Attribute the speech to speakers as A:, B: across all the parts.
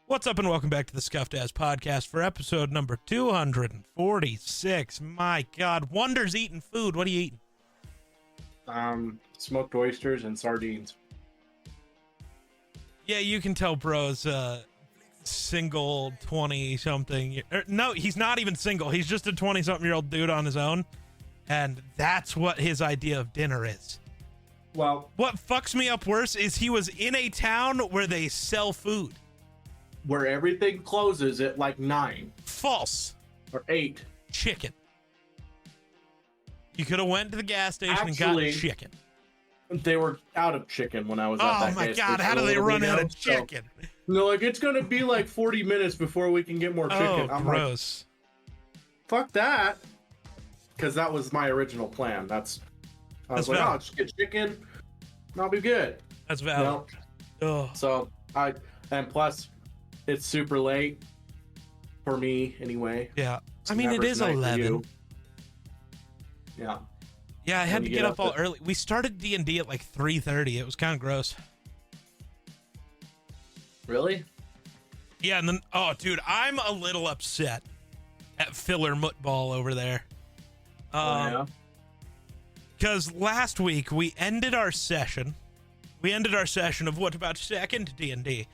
A: What's up and welcome back to the Scuffed Ass Podcast for episode number 246. My God, Wonder's eating food. What are you eating?
B: Smoked oysters and sardines.
A: Yeah, you can tell bro's single 20-something. No, he's not even single. He's just a 20-something-year-old dude on his own. And that's what his idea of dinner is.
B: Well,
A: what fucks me up worse is he was in a town where they sell food.
B: Where everything closes at like 9.
A: False.
B: Or 8.
A: Chicken. You could have went to the gas station and got chicken.
B: They were out of chicken when I was at that
A: Oh my God, how do they run out of chicken?
B: No, like it's going to be like 40 minutes before we can get more chicken.
A: Oh, gross.
B: Like, fuck that. Because that was my original plan. I was like,
A: valid.
B: oh, just get chicken and I'll be good.
A: That's valid.
B: So, and plus, it's super late for me anyway.
A: Yeah. I mean, it is 11.
B: Yeah.
A: Yeah, I had to get up all early. We started D&D at like 3:30. It was kind of gross.
B: Really?
A: Yeah, and then, oh, dude, I'm a little upset at Filler Mutball over there.
B: Yeah.
A: Because last week we ended our session. We ended our session of what, about second D&D.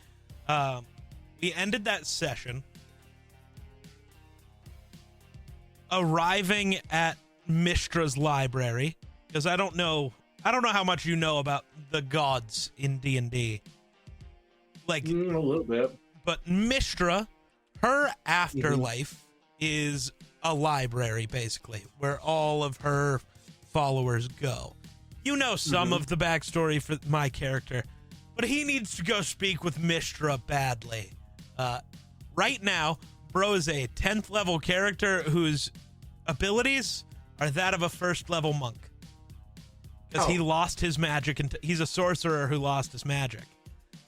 A: We ended that session arriving at Mistra's library, because I don't know how much you know about the gods in D&D. Like
B: a little bit.
A: But Mistra, her afterlife is a library, basically, where all of her followers go. You know some of the backstory for my character, but he needs to go speak with Mistra badly. Right now, bro is a 10th level character whose abilities are that of a first level monk. Because he lost his magic, and he's a sorcerer who lost his magic.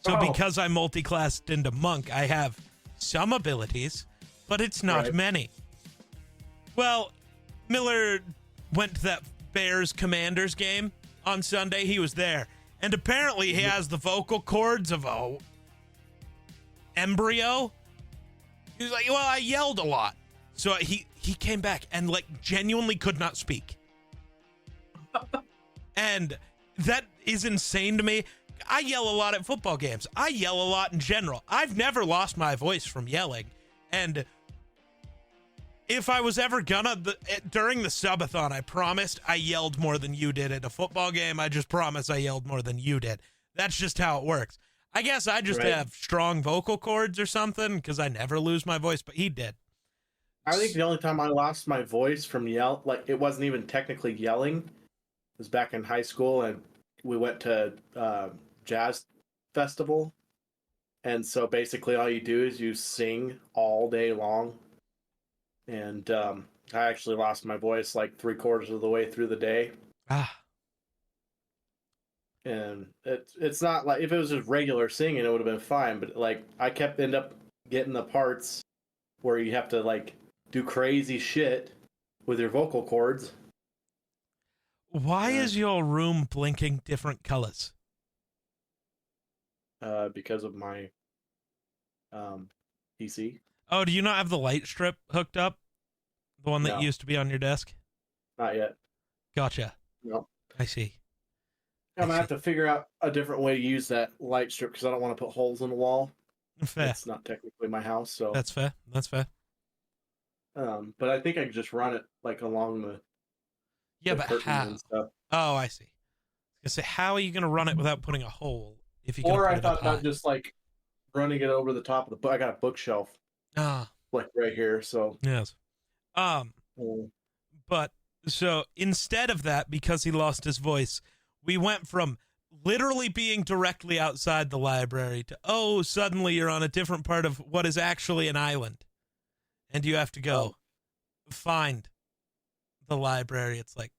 A: So because I'm multi-classed into monk, I have some abilities, but it's not many. Well, Miller went to that Bears Commanders game on Sunday. He was there. And apparently he has the vocal cords of a embryo. He was like, well, I yelled a lot. So he came back and like genuinely could not speak. And that is insane to me. I yell a lot at football games. I yell a lot in general. I've never lost my voice from yelling. And if I was ever gonna, during the subathon, I promised I yelled more than you did at a football game. I just promised I yelled more than you did. That's just how it works. I guess I just have strong vocal cords or something, because I never lose my voice, but he did.
B: I think the only time I lost my voice from like it wasn't even technically yelling, was back in high school, and we went to jazz festival. And so basically all you do is you sing all day long. And I actually lost my voice like 3/4 of the way through the day. And it's not like, if it was just regular singing, it would have been fine. But like I end up getting the parts where you have to like do crazy shit with your vocal cords.
A: Why is your room blinking different colors?
B: Because of my PC.
A: Oh, do you not have the light strip hooked up? The one that used to be on your desk?
B: Not yet.
A: Gotcha.
B: No.
A: I see.
B: I'm going to have to figure out a different way to use that light strip, because I don't want to put holes in the wall.
A: Fair.
B: It's not technically my house, so...
A: That's fair. That's fair.
B: But I think I can just run it like along the...
A: Yeah, but how? Oh, I see. I say, how are you going to run it without putting a hole? If you
B: Or I thought about just like running it over the top of the book. I got a bookshelf. Like right here, so...
A: Yes. But, so, instead of that, because he lost his voice, we went from literally being directly outside the library to, suddenly you're on a different part of what is actually an island. And you have to go find the library. It's like,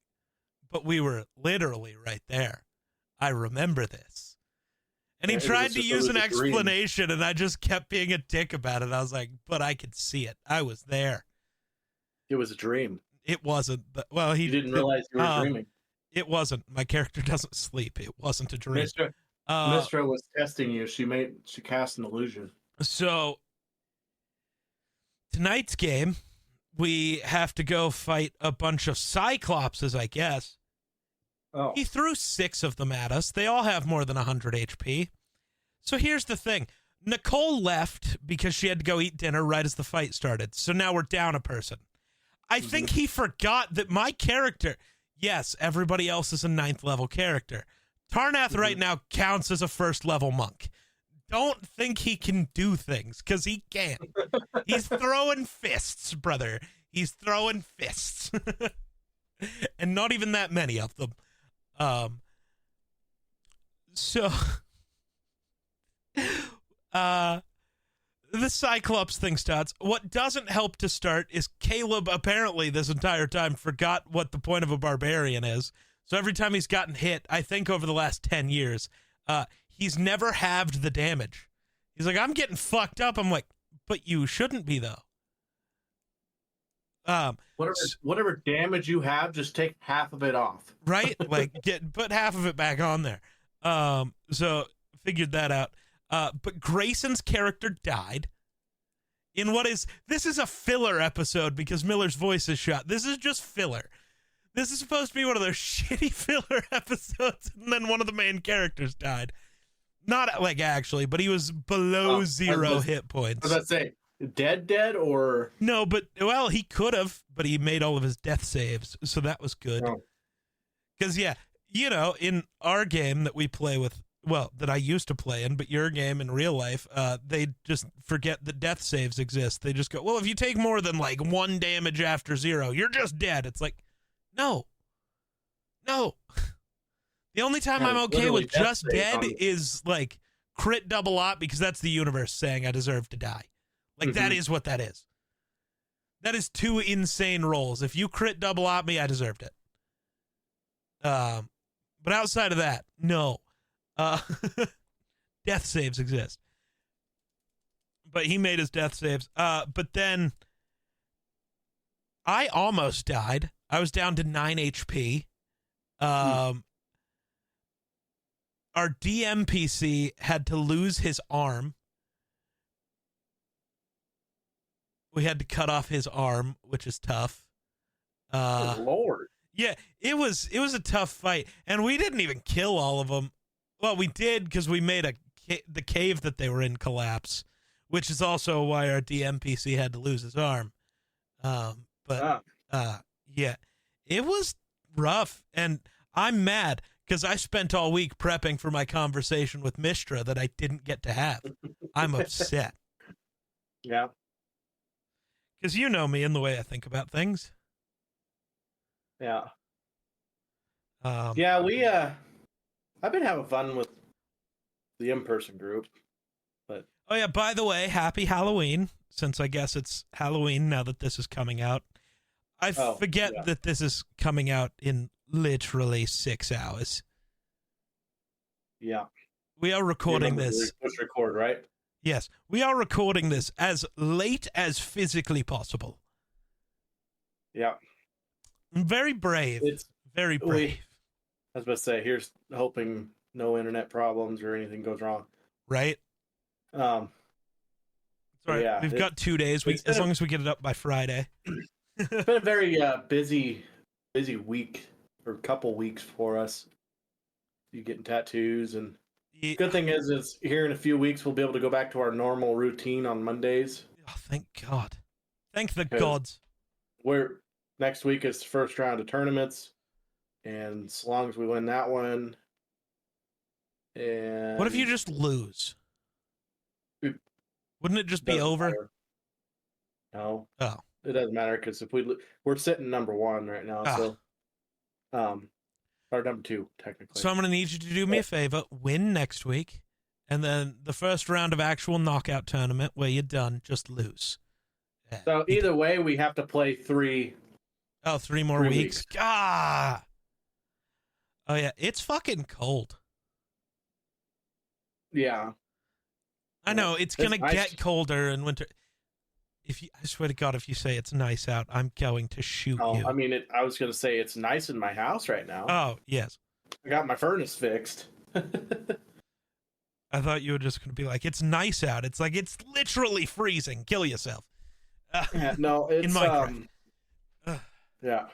A: but we were literally right there. I remember this. And he tried to use an explanation, and I just kept being a dick about it. I was like, but I could see it. I was there.
B: It was a dream.
A: It wasn't. Well, he
B: didn't realize you were dreaming.
A: It wasn't. My character doesn't sleep. It wasn't a dream.
B: Mistra was testing you. She cast an illusion.
A: So tonight's game, we have to go fight a bunch of Cyclopses, I guess.
B: Oh.
A: He threw 6 of them at us. They all have more than 100 HP. So here's the thing. Nicole left because she had to go eat dinner right as the fight started. So now we're down a person. I think he forgot that my character, yes, everybody else is a 9th level character. Tarnath right now counts as a 1st level monk. Don't think he can do things, because he can't. He's throwing fists, brother. He's throwing fists. And not even that many of them. So the Cyclops thing starts. What doesn't help to start is Caleb apparently this entire time forgot what the point of a barbarian is. So every time he's gotten hit, I think over the last 10 years, he's never halved the damage. He's like, I'm getting fucked up. I'm like, but you shouldn't be, though.
B: Whatever damage you have, just take half of it off.
A: Right? Like, put half of it back on there. So figured that out. But Grayson's character died in this is a filler episode because Miller's voice is shot. This is just filler. This is supposed to be one of those shitty filler episodes, and then one of the main characters died. Not like actually, but he was below 0 hit points.
B: I was about to say, dead or
A: no, but well, he could have, but he made all of his death saves, so that was good. Because yeah, you know, in our game that we play with, well, that I used to play in, but your game in real life, they just forget that death saves exist. They just go, well, if you take more than like 1 damage after 0, you're just dead. It's like, no. The only time I'm okay with just dead is like crit double op, because that's the universe saying I deserve to die. Like that is what that is. That is 2 insane rolls. If you crit double op me, I deserved it. But outside of that, no. Death saves exist. But he made his death saves. But then I almost died. I was down to 9 HP. Our DMPC had to lose his arm. We had to cut off his arm, which is tough.
B: Good Lord.
A: Yeah, it was a tough fight, and we didn't even kill all of them. Well, we did because we made the cave that they were in collapse, which is also why our DMPC had to lose his arm. Yeah, it was rough, and I'm mad because I spent all week prepping for my conversation with Mistra that I didn't get to have. I'm upset.
B: Yeah.
A: Because you know me and the way I think about things.
B: Yeah.
A: I've
B: been having fun with the in-person group. But
A: oh yeah, by the way, happy Halloween, since I guess it's Halloween now that this is coming out. I forget that this is coming out in literally 6 hours.
B: Yeah.
A: We are recording this.
B: Push record, right?
A: Yes, we are recording this as late as physically possible.
B: Yeah.
A: I'm very brave. Very brave.
B: I was about to say, here's hoping no internet problems or anything goes wrong.
A: Right?
B: Sorry,
A: yeah, we've got 2 days. As long as we get it up by Friday.
B: It's been a very busy week or couple weeks for us. You getting tattoos, and good thing is here in a few weeks we'll be able to go back to our normal routine on Mondays.
A: Oh, thank God. Thank the gods.
B: Next week is the first round of tournaments, and as long as we win that one. And
A: what if you just lose? Wouldn't it just be over?
B: Matter. No.
A: Oh.
B: It doesn't matter because if we're sitting number 1 right now, so or number 2 technically.
A: So I'm gonna need you to do me a favor, win next week, and then the first round of actual knockout tournament where you're done, just lose. Yeah.
B: So either way, we have to play 3.
A: Oh, 3 more weeks. Ah. Oh yeah, it's fucking cold.
B: Yeah.
A: I know it's gonna
B: nice.
A: get colder in winter. I swear to God, if you say it's nice out, I'm going to shoot you.
B: I mean, I was going to say it's nice in my house right now.
A: Oh, yes.
B: I got my furnace fixed.
A: I thought you were just going to be like, it's nice out. It's like, it's literally freezing. Kill yourself.
B: Yeah, no, it's
A: in Minecraft.
B: Yeah.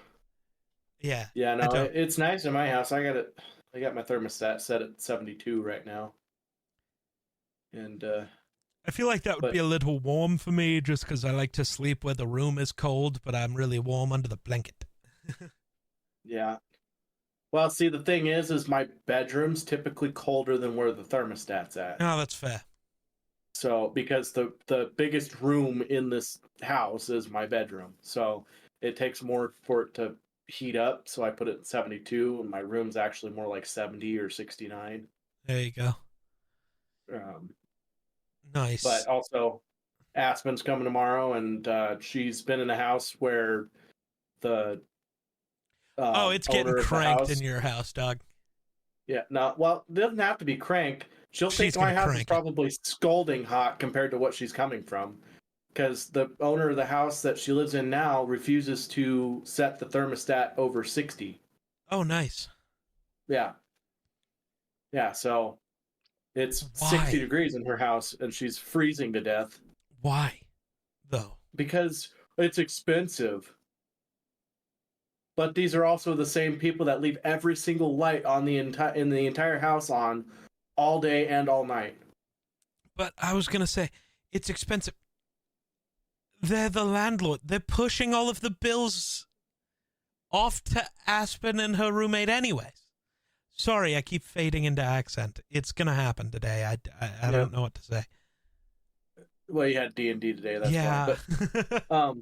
A: Yeah.
B: Yeah, no, it's nice in my house. I got my thermostat set at 72 right now. And
A: I feel like that would be a little warm for me just because I like to sleep where the room is cold, but I'm really warm under the blanket.
B: Yeah. Well, see, the thing is my bedroom's typically colder than where the thermostat's at.
A: Oh, that's fair.
B: So, because the biggest room in this house is my bedroom. So, it takes more for it to heat up. So, I put it at 72, and my room's actually more like 70 or 69.
A: There you go. Nice.
B: But also, Aspen's coming tomorrow, and she's been in a house where the
A: it's getting cranked in your house, dog.
B: Yeah, no, well, it doesn't have to be cranked. She'll think my house is probably scalding hot compared to what she's coming from. Because the owner of the house that she lives in now refuses to set the thermostat over 60.
A: Oh, nice.
B: Yeah. Yeah, so it's 60 degrees in her house, and she's freezing to death.
A: Why, though?
B: Because it's expensive. But these are also the same people that leave every single light on in the entire house on all day and all night.
A: But I was going to say, it's expensive. They're the landlord. They're pushing all of the bills off to Aspen and her roommate anyways. Sorry, I keep fading into accent. It's going to happen today. I don't know what to say.
B: Well, you had D&D today. That's why.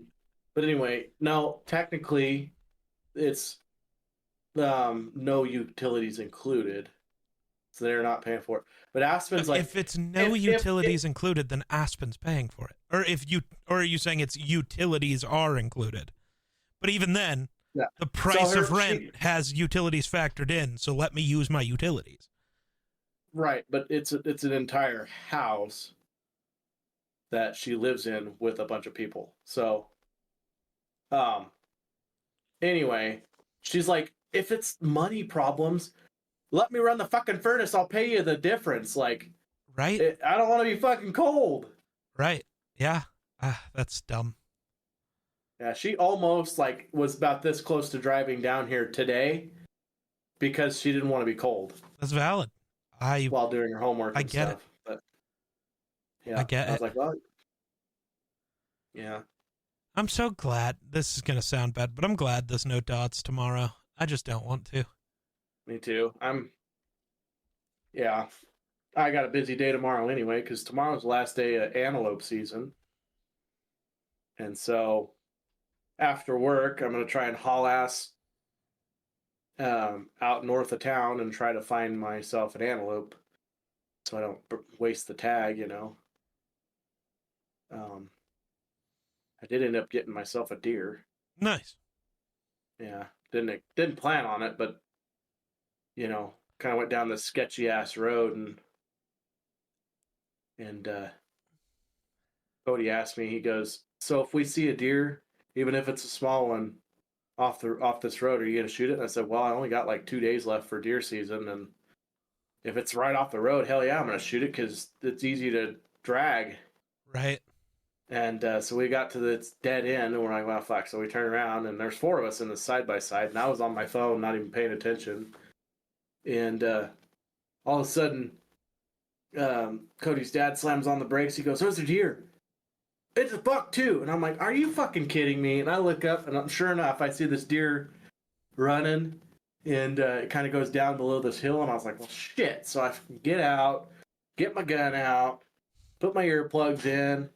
B: But anyway, no, technically, it's no utilities included, so they're not paying for it. But Aspen's like,
A: if it's no utilities included, then Aspen's paying for it. Or are you saying it's utilities are included? But even then, the price of rent has utilities factored in. So let me use my utilities. Right,
B: but it's an entire house that she lives in with a bunch of people. So, anyway, she's like, if it's money problems, let me run the fucking furnace. I'll pay you the difference. Like,
A: right?
B: I don't want to be fucking cold.
A: Right. Yeah. That's dumb.
B: Yeah, she almost was about this close to driving down here today because she didn't want to be cold.
A: That's valid.
B: While doing her homework.
A: I get
B: stuff.
A: it.
B: But, yeah,
A: I get it.
B: I was like, well, yeah.
A: I'm so glad. This is gonna sound bad, but I'm glad there's no dots tomorrow. I just don't want to.
B: Me too. Yeah. I got a busy day tomorrow anyway, because tomorrow's the last day of antelope season. And so after work, I'm going to try and haul ass out north of town and try to find myself an antelope so I don't waste the tag, you know. I did end up getting myself a deer.
A: Nice.
B: Yeah. Didn't plan on it, but, you know, kind of went down this sketchy ass road and Cody asked me, he goes, so if we see a deer, even if it's a small one, off this road, are you gonna shoot it? And I said, well, I only got like 2 days left for deer season, and if it's right off the road, hell yeah, I'm gonna shoot it because it's easy to drag.
A: Right.
B: And so we got to this dead end, and we're like, well, fuck. So we turn around, and there's 4 of us in the side by side, and I was on my phone, not even paying attention. And all of a sudden, Cody's dad slams on the brakes. He goes, "There's a deer. It's a buck too." And I'm like, "Are you fucking kidding me?" And I look up, and sure enough, I see this deer running, and it kind of goes down below this hill. And I was like, "Well, shit!" So I get out, get my gun out, put my earplugs in,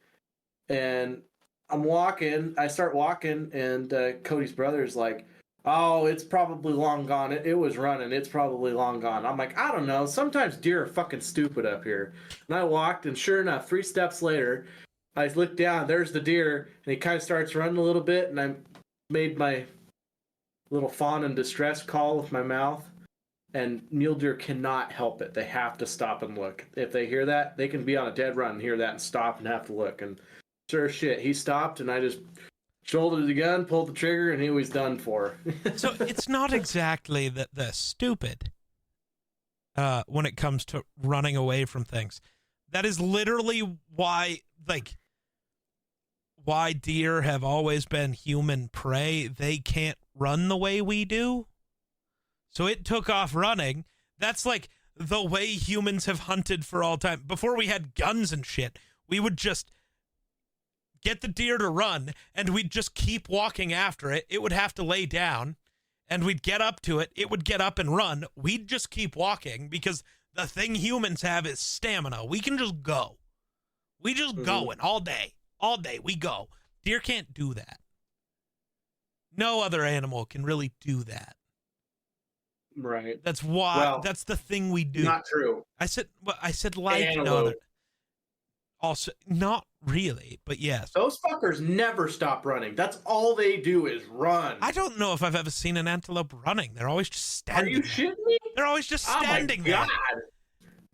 B: and I'm walking. I start walking, and Cody's brother's like, "Oh, it's probably long gone. It was running. It's probably long gone." I'm like, "I don't know. Sometimes deer are fucking stupid up here." And I walked, and sure enough, 3 steps later, I look down. There's the deer, and he kind of starts running a little bit, and I made my little fawn in distress call with my mouth. And mule deer cannot help it. They have to stop and look. If they hear that, they can be on a dead run and hear that and stop and have to look. And sure shit, he stopped, and I just shouldered the gun, pulled the trigger, and he was done for.
A: So it's not exactly that they're stupid. when it comes to running away from things. That is literally why, like, why deer have always been human prey. They can't run the way we do. So it took off running. That's like the way humans have hunted for all time. Before we had guns and shit, we would just get the deer to run, and we'd just keep walking after it. It would have to lay down, and we'd get up to it. It would get up and run. We'd just keep walking because the thing humans have is stamina. We can just go. We just going all day. All day we go. Deer can't do that. No other animal can really do that.
B: Right.
A: That's why. That's the thing we do.
B: Not true.
A: I said like no other. Also, not really, but yes.
B: Those fuckers never stop running. That's all they do is run.
A: I don't know if I've ever seen an antelope running. They're always just standing.
B: Are you shitting me?
A: They're always just standing there.
B: Oh my God.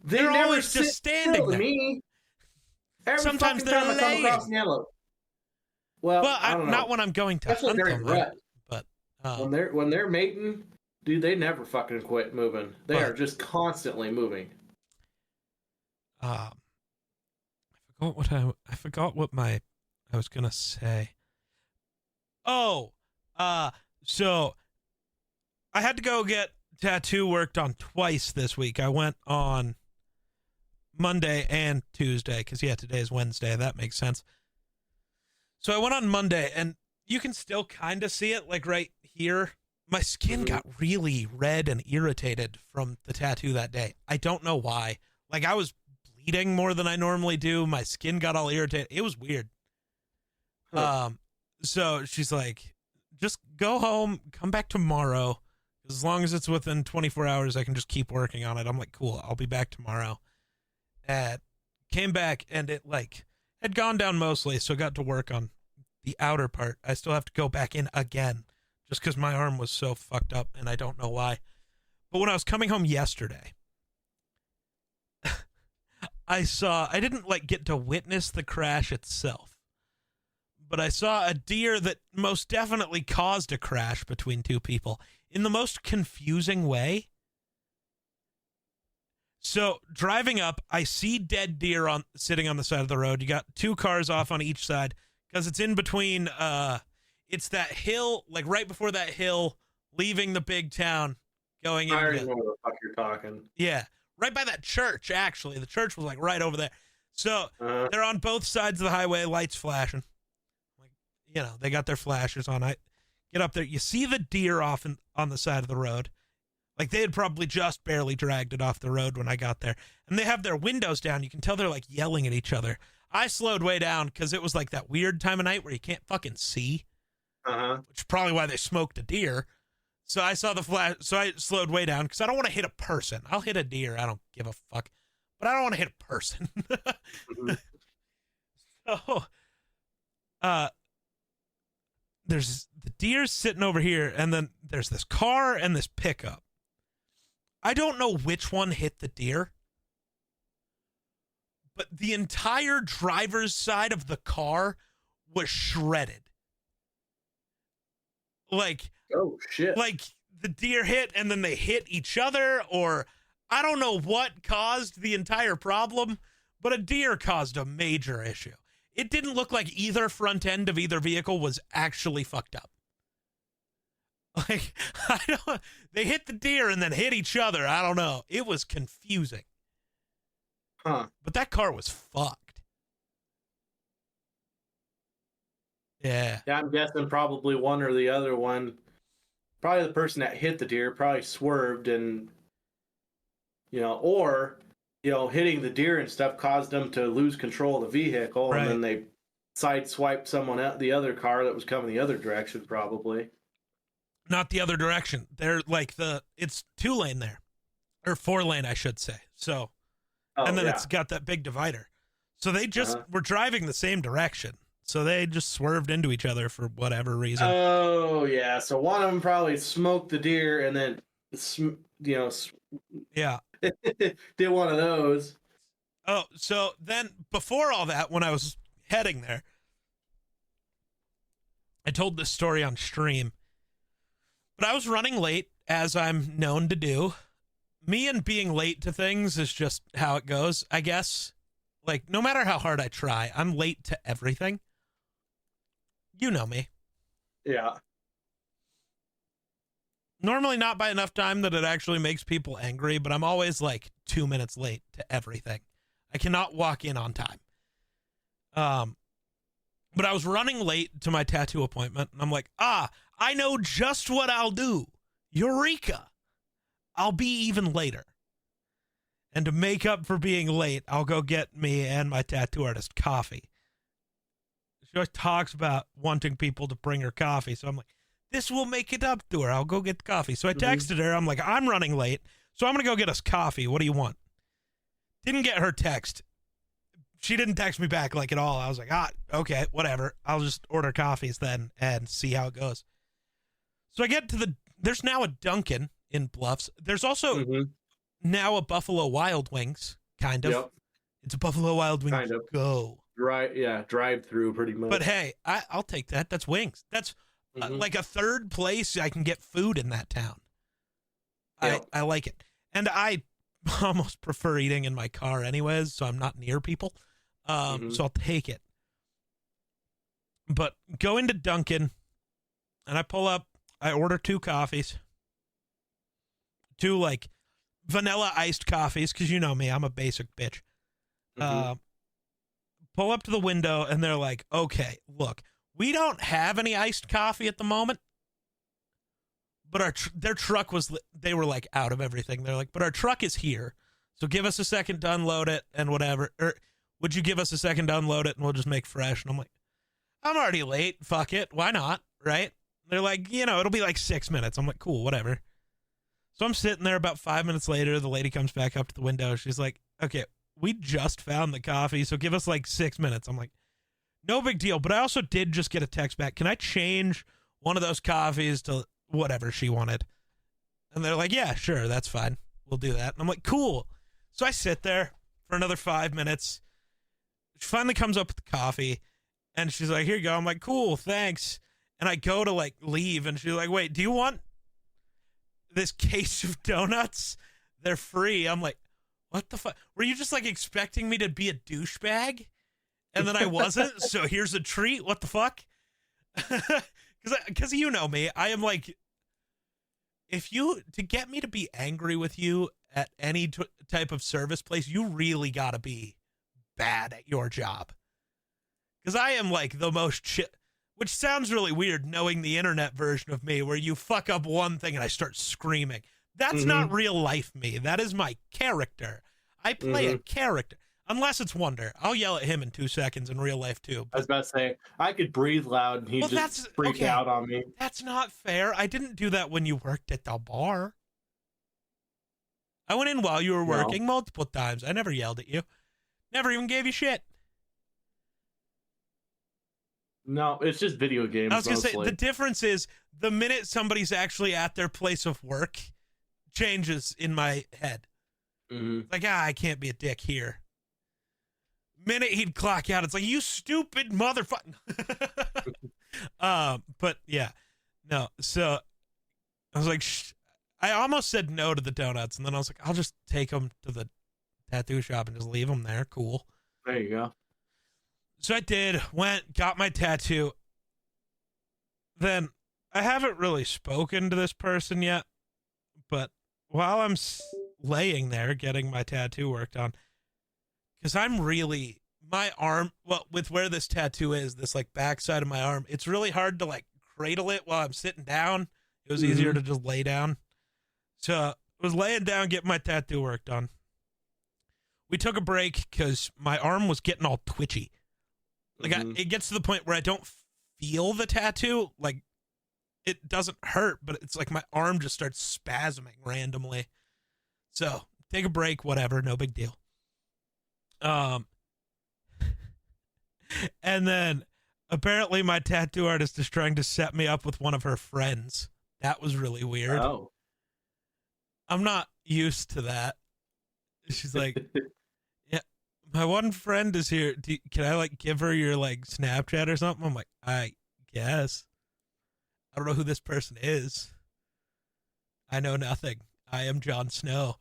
A: They're always just standing there.
B: Me. Every
A: Sometimes they're
B: time I come across an antelope. Well, I don't know.
A: Not when I'm going to
B: hunt them.
A: But
B: when they're mating, dude, they never fucking quit moving. They are just constantly moving.
A: I forgot what I was gonna say. So I had to go get tattoo worked on twice this week. I went on Monday and Tuesday because today is Wednesday. That makes sense. So I went on Monday, and you can still kind of see it, like right here. My skin got really red and irritated from the tattoo that day. I don't know why. Like, I was bleeding more than I normally do. My skin got all irritated. It was weird. So she's like, just go home, come back tomorrow. As long as it's within 24 hours, I can just keep working on it. I'm like, cool, I'll be back tomorrow. Came back, and it had gone down mostly, so got to work on the outer part. I still have to go back in again just because my arm was so fucked up, and I don't know why. But when I was coming home yesterday, I didn't get to witness the crash itself, but I saw a deer that most definitely caused a crash between two people in the most confusing way. So driving up, I see dead deer sitting on the side of the road. You got two cars off on each side because it's in between. It's that hill, like right before that hill, leaving the big town, going into.
B: I already know what the fuck you're talking.
A: Yeah, right by that church. Actually, the church was right over there. So they're on both sides of the highway, lights flashing. They got their flashers on. I get up there, you see the deer off on the side of the road. Like, they had probably just barely dragged it off the road when I got there. And they have their windows down. You can tell they're, yelling at each other. I slowed way down because it was, that weird time of night where you can't fucking see. Which is probably why they smoked a deer. So I saw the flash. So I slowed way down because I don't want to hit a person. I'll hit a deer. I don't give a fuck. But I don't want to hit a person. So, there's the deer sitting over here, and then there's this car and this pickup. I don't know which one hit the deer, but the entire driver's side of the car was shredded.
B: Oh shit.
A: The deer hit and then they hit each other, or I don't know what caused the entire problem, but a deer caused a major issue. It didn't look like either front end of either vehicle was actually fucked up. They hit the deer and then hit each other. I don't know. It was confusing. But that car was fucked. Yeah.
B: Yeah, I'm guessing probably one or the other one. Probably the person that hit the deer probably swerved and, or, hitting the deer and stuff caused them to lose control of the vehicle. Right. And then they sideswiped someone out, the other car that was coming the other direction, probably.
A: Not the other direction. They're it's 2-lane there, or 4-lane, I should say. So, and then it's got that big divider. So they just were driving the same direction. So they just swerved into each other for whatever reason.
B: Oh yeah. So one of them probably smoked the deer and then,
A: yeah,
B: did one of those.
A: Oh, so then before all that, when I was heading there, I told this story on stream. But I was running late, as I'm known to do. me and being late to things is just how it goes, I guess. Like, no matter how hard I try, I'm late to everything. You know me.
B: Yeah.
A: Normally not by enough time that it actually makes people angry, but I'm always like 2 minutes late to everything. I cannot walk in on time. But I was running late to my tattoo appointment, and I'm like, I know just what I'll do. Eureka! I'll be even later. And to make up for being late, I'll go get me and my tattoo artist coffee. She always talks about wanting people to bring her coffee, so I'm like, this will make it up to her. I'll go get coffee. So I texted her. I'm like, I'm running late, so I'm going to go get us coffee. What do you want? Didn't get her text. She didn't text me back like at all. I was like, okay, whatever. I'll just order coffees then and see how it goes. So I get to there's now a Dunkin' in Bluffs. There's also now a Buffalo Wild Wings, kind of. Yep. It's a Buffalo Wild Wings kind of. Go.
B: Right, yeah, drive through pretty much.
A: But hey, I'll take that. That's wings. That's like a third place I can get food in that town. Yep. I like it. And I almost prefer eating in my car anyways, so I'm not near people. So I'll take it. But go into Dunkin', and I pull up, I order 2 coffees. 2, like, vanilla iced coffees, because you know me, I'm a basic bitch. Pull up to the window, and they're like, okay, look, we don't have any iced coffee at the moment, but their truck they were, like, out of everything. They're like, but our truck is here, so give us a second to unload it and whatever. Or would you give us a second to unload it, and we'll just make fresh? And I'm like, I'm already late. Fuck it. Why not? Right? They're like, it'll be like 6 minutes. I'm like, cool, whatever. So I'm sitting there. About 5 minutes later, the lady comes back up to the window. She's like, okay, we just found the coffee, so give us like 6 minutes. I'm like, no big deal. But I also did just get a text back. Can I change one of those coffees to whatever she wanted? And they're like, yeah, sure, that's fine. We'll do that. And I'm like, cool. So I sit there for another 5 minutes. She finally comes up with the coffee, and she's like, here you go. I'm like, cool, thanks. And I go to like leave, and she's like, wait, do you want this case of donuts? They're free. I'm like, what the fuck? Were you just like expecting me to be a douchebag? And then I wasn't. So here's a treat. What the fuck? Because you know me, I am like, to get me to be angry with you at any type of service place, you really got to be bad at your job. Because I am like the most shit, which sounds really weird knowing the internet version of me where you fuck up one thing and I start screaming. That's not real life me. That is my character. I play a character. Unless it's Wonder. I'll yell at him in 2 seconds in real life too.
B: I was about to say, I could breathe loud and he'd just freak out on me.
A: That's not fair. I didn't do that when you worked at the bar. I went in while you were working multiple times. I never yelled at you. Never even gave you shit.
B: No, it's just video games.
A: I was going to say, the difference is the minute somebody's actually at their place of work changes in my head. It's like, I can't be a dick here. Minute he'd clock out, it's like, you stupid motherfucker. But yeah, no. So I was like, I almost said no to the donuts, and then I was like, I'll just take them to the tattoo shop and just leave them there. Cool.
B: There you go.
A: So I did, went, got my tattoo. Then I haven't really spoken to this person yet, but while I'm laying there getting my tattoo worked on, because I'm really, my arm, well, with where this tattoo is, this like backside of my arm, it's really hard to like cradle it while I'm sitting down. It was easier to just lay down. So I was laying down getting my tattoo worked on. We took a break because my arm was getting all twitchy. Like it gets to the point where I don't feel the tattoo. Like it doesn't hurt, but it's like my arm just starts spasming randomly. So take a break, whatever, no big deal. And then apparently my tattoo artist is trying to set me up with one of her friends. That was really weird.
B: Oh.
A: I'm not used to that. She's like, yeah, my one friend is here. Can I like give her your like Snapchat or something? I'm like, I guess. I don't know who this person is. I know nothing. I am Jon Snow.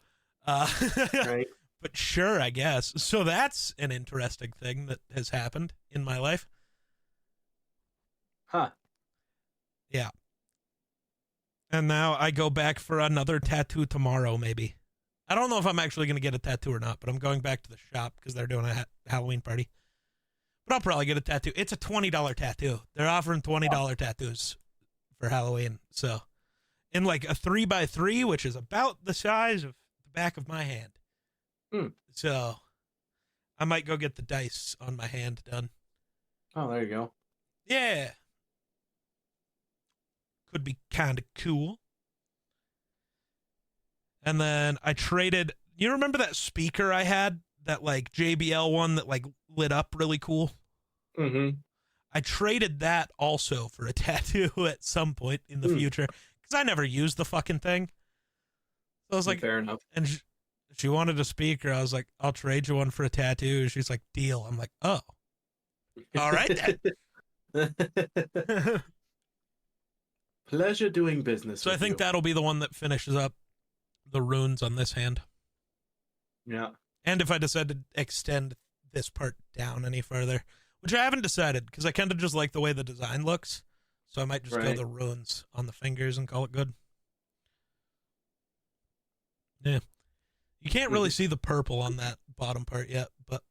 A: Uh,
B: Right.
A: but sure, I guess. So that's an interesting thing that has happened in my life.
B: Huh.
A: Yeah. And now I go back for another tattoo tomorrow, maybe. I don't know if I'm actually going to get a tattoo or not, but I'm going back to the shop because they're doing a Halloween party. But I'll probably get a tattoo. It's a $20 tattoo. They're offering $20 tattoos for Halloween. So, in like a 3x3, which is about the size of the back of my hand.
B: Hmm.
A: So, I might go get the dice on my hand done.
B: Oh, there you go.
A: Yeah. Could be kind of cool. And then I traded. You remember that speaker I had? That like JBL one that like lit up really cool?
B: Mm-hmm.
A: I traded that also for a tattoo at some point in the future because I never used the fucking thing. So I was like,
B: fair enough.
A: And she wanted a speaker. I was like, I'll trade you one for a tattoo. She's like, deal. I'm like, oh, all right then.
B: Pleasure doing business.
A: So I
B: with
A: think
B: you.
A: that'll be the one that finishes up the runes on this hand.
B: Yeah.
A: And if I decide to extend this part down any further, which I haven't decided because I kind of just like the way the design looks. So I might just go the runes on the fingers and call it good. Yeah. You can't really see the purple on that bottom part yet, but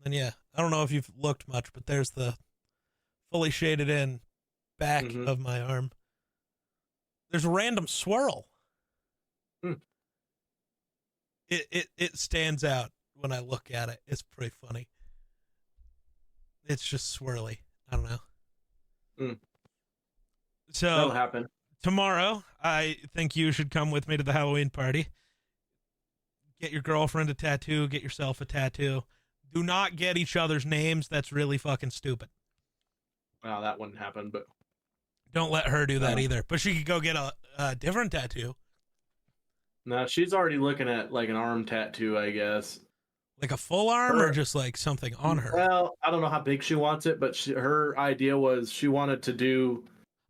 A: then yeah, I don't know if you've looked much, but there's the fully shaded in back of my arm. There's a random swirl. It stands out when I look at it. It's pretty funny. It's just swirly. I don't know. So
B: that'll happen.
A: Tomorrow, I think you should come with me to the Halloween party. Get your girlfriend a tattoo. Get yourself a tattoo. Do not get each other's names. That's really fucking stupid.
B: Well, that wouldn't happen, but
A: don't let her do that either. But she could go get a different tattoo.
B: No, she's already looking at like an arm tattoo, I guess.
A: Like a full arm or just like something on her?
B: Well, I don't know how big she wants it, but her idea was she wanted to do...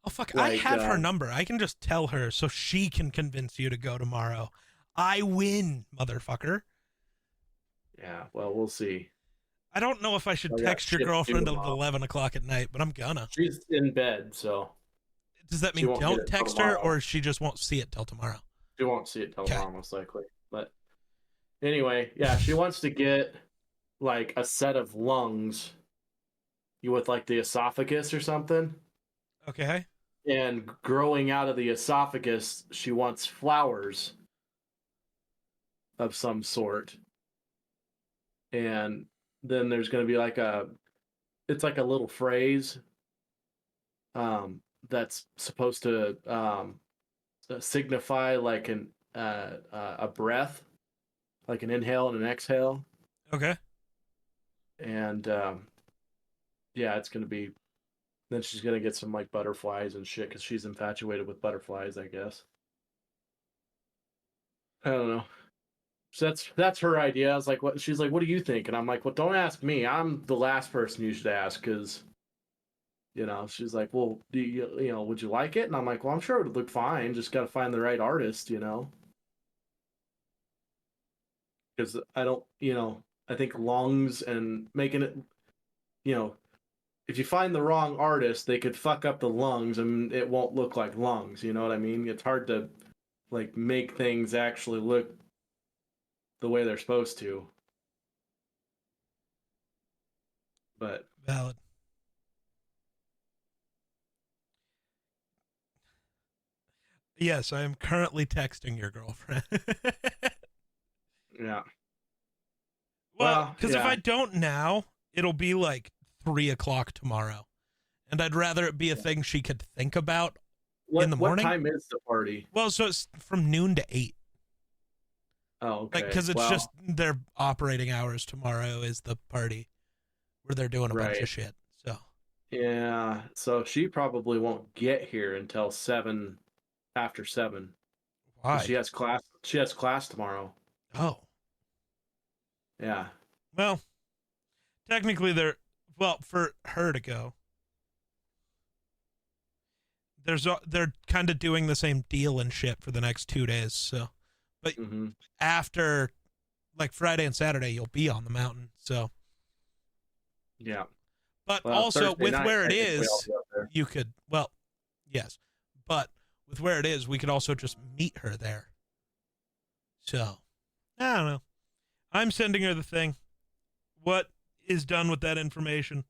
A: Oh, fuck. Like, I have her number. I can just tell her so she can convince you to go tomorrow. I win, motherfucker.
B: Yeah, well, we'll see.
A: I don't know if I should text your girlfriend at 11 o'clock at night, but I'm gonna.
B: She's in bed, so...
A: Does that mean don't text her, or she just won't see it till tomorrow?
B: She won't see it till tomorrow, most likely. But anyway, yeah, she wants to get like a set of lungs with like the esophagus or something.
A: Okay.
B: And growing out of the esophagus, she wants flowers of some sort. And then there's going to be like it's like a little phrase that's supposed to signify like a breath, like an inhale and an exhale.
A: Okay.
B: And yeah, it's gonna be. Then she's gonna get some like butterflies and shit because she's infatuated with butterflies, I guess. I don't know. So that's her idea. I was like, what? She's like, what do you think? And I'm like, well, don't ask me. I'm the last person you should ask because. You know, she's like, well, do you know, would you like it? And I'm like, well, I'm sure it would look fine. Just got to find the right artist, you know? Because I think lungs and making it, if you find the wrong artist, they could fuck up the lungs and it won't look like lungs. You know what I mean? It's hard to, like, make things actually look the way they're supposed to. But.
A: Valid. Yes, I am currently texting your girlfriend.
B: Yeah.
A: Well, because if I don't now, it'll be like 3 o'clock tomorrow. And I'd rather it be a thing she could think about in the morning.
B: What time is the party?
A: Well, so it's from noon to 8.
B: Oh, okay.
A: Like, because it's just their operating hours tomorrow is the party where they're doing a bunch of shit. So.
B: Yeah, so she probably won't get here until 7. After 7.
A: Why?
B: She has class. She has class tomorrow.
A: Oh.
B: Yeah.
A: Well, technically for her to go. They're kind of doing the same deal and shit for the next 2 days, so But
B: Mm-hmm.
A: after like Friday and Saturday, you'll be on the mountain. So,
B: Yeah.
A: but
B: Well,
A: also
B: Thursday
A: with
B: night,
A: where it
B: technically, I'll
A: is,
B: be up there.
A: you could, well, yes, but with where it is, we could also just meet her there. So, I don't know. I'm sending her the thing. What is done with that information?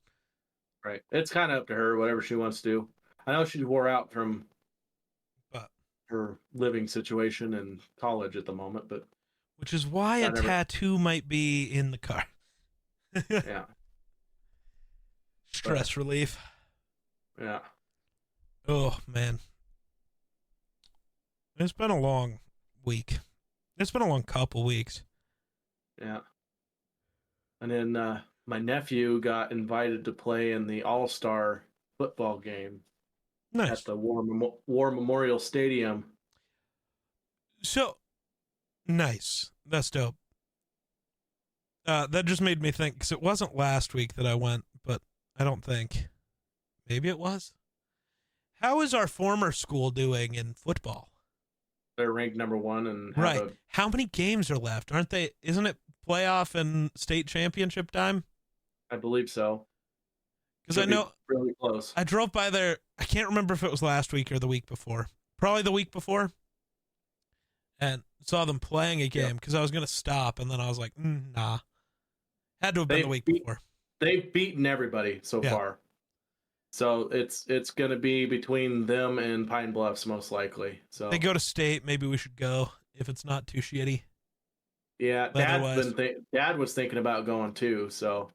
B: Right. It's kind of up to her, whatever she wants to do. I know she wore out from
A: But
B: her living situation in college at the moment, but
A: which is why a
B: I never.
A: tattoo might be in the car.
B: Yeah.
A: Stress relief.
B: Yeah.
A: Oh, man. It's been a long week. It's been a long couple weeks.
B: Yeah. And then my nephew got invited to play in the All-Star football game
A: Nice.
B: at the War Memorial Stadium.
A: So, nice. That's dope. That just made me think, because it wasn't last week that I went, but I don't think. Maybe it was. How is our former school doing in football?
B: They're ranked number 1 and have
A: Right. How many games are left? Aren't they? Isn't it playoff and state championship time?
B: I believe so.
A: Because I know
B: really close.
A: I drove by there. I can't remember if it was last week or the week before. Probably the week before. And saw them playing a game because I was going to stop. And then I was like, nah. Had to have been the week before.
B: They've beaten everybody so far. So it's going to be between them and Pine Bluffs most likely. So
A: they go to state. Maybe we should go if it's not too shitty.
B: Yeah, Dad was thinking about going too. So,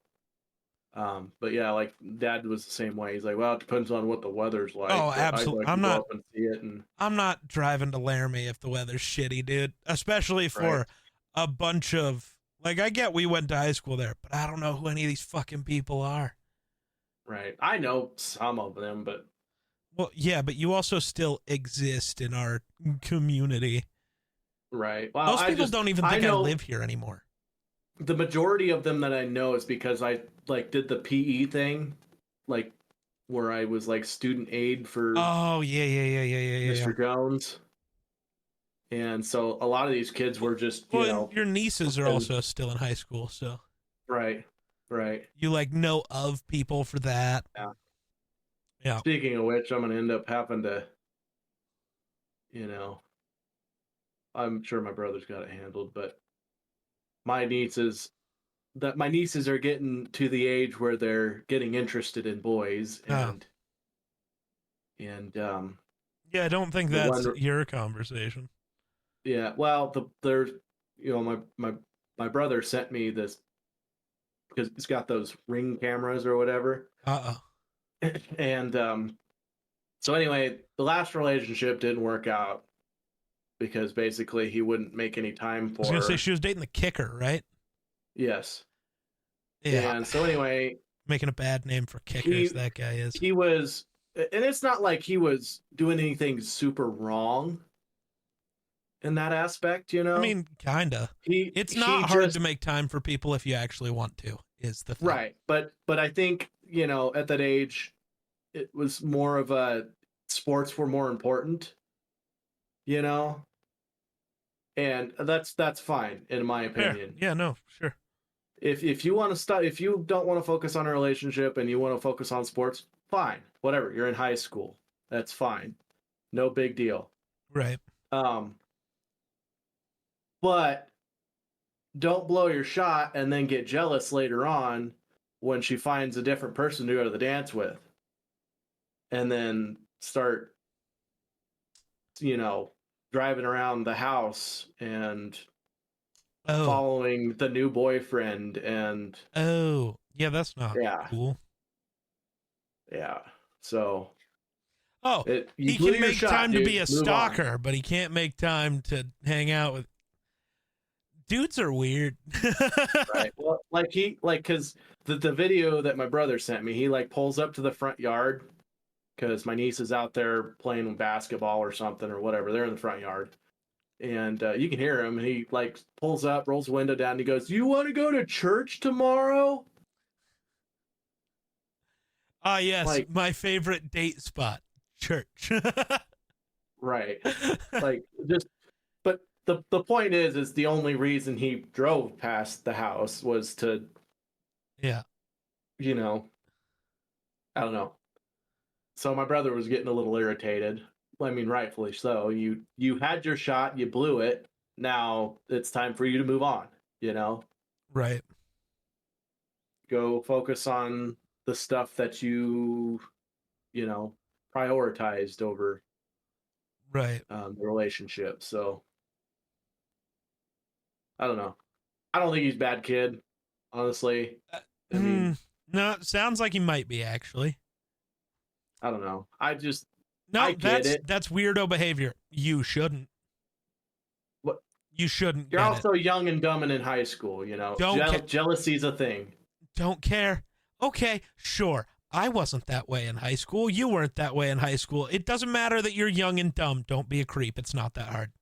B: but yeah, like Dad was the same way. He's like, well, it depends on what the weather's like.
A: Oh, absolutely.
B: I'd like to go up and see it. And
A: I'm not driving to Laramie if the weather's shitty, dude. Especially for a bunch of, like, I get we went to high school there, but I don't know who any of these fucking people are.
B: Right. I know some of them, but.
A: Well, yeah, but you also still exist in our community.
B: Right. Well,
A: most people don't even think I live here anymore.
B: The majority of them that I know is because I did the PE thing, like where I was like student aid for.
A: Oh yeah,
B: Mr. Jones. And so a lot of these kids were just, you know.
A: Your nieces are also still in high school, so.
B: Right. You
A: know of people for that. Yeah.
B: Speaking of which, I'm going to end up having to, I'm sure my brother's got it handled, but my nieces are getting to the age where they're getting interested in boys and
A: yeah, I don't think that's your conversation.
B: Yeah, well, there's my brother sent me this because it's got those Ring cameras or whatever. And so anyway, the last relationship didn't work out because basically he wouldn't make any time for.
A: I was gonna say she was dating the kicker, right?
B: Yes.
A: Yeah.
B: And so anyway,
A: making a bad name for kickers, that guy is.
B: He was, and it's not like he was doing anything super wrong in that aspect, I
A: mean, kinda. It's not hard to make time for people if you actually want to, is the thing.
B: Right. But I think, at that age, it was more of a sports were more important, and that's fine in my opinion.
A: Yeah, no, sure.
B: If you want to stop, if you don't want to focus on a relationship and you want to focus on sports, fine, whatever. You're in high school, that's fine, no big deal.
A: Right.
B: But don't blow your shot and then get jealous later on when she finds a different person to go to the dance with, and then start, driving around the house and following the new boyfriend and.
A: Oh, yeah, that's not cool.
B: Yeah. So.
A: Oh, he can make time to be a stalker, but he can't make time to hang out with. Dudes are weird.
B: Right. Well, because the video that my brother sent me, he pulls up to the front yard because my niece is out there playing basketball or something or whatever. They're in the front yard. And you can hear him. And he pulls up, rolls the window down, and he goes, "You want to go to church tomorrow?"
A: Ah, yes. My favorite date spot, church.
B: Right. the point is the only reason he drove past the house was to,
A: Yeah.
B: you know, I don't know. So my brother was getting a little irritated. I mean, rightfully so. You had your shot, you blew it. Now it's time for you to move on, you know?
A: Right.
B: Go focus on the stuff that you know, prioritized over
A: Right.
B: the relationship. So I don't know. I don't think he's a bad kid, honestly. I mean,
A: No, it sounds like he might be actually.
B: I don't know.
A: No,
B: I get it.
A: that's weirdo behavior. You shouldn't.
B: What
A: You shouldn't
B: you're
A: get it.
B: also young and dumb and in high school, you know. Jealousy's a thing.
A: Don't care. Okay, sure. I wasn't that way in high school. You weren't that way in high school. It doesn't matter that you're young and dumb. Don't be a creep. It's not that hard.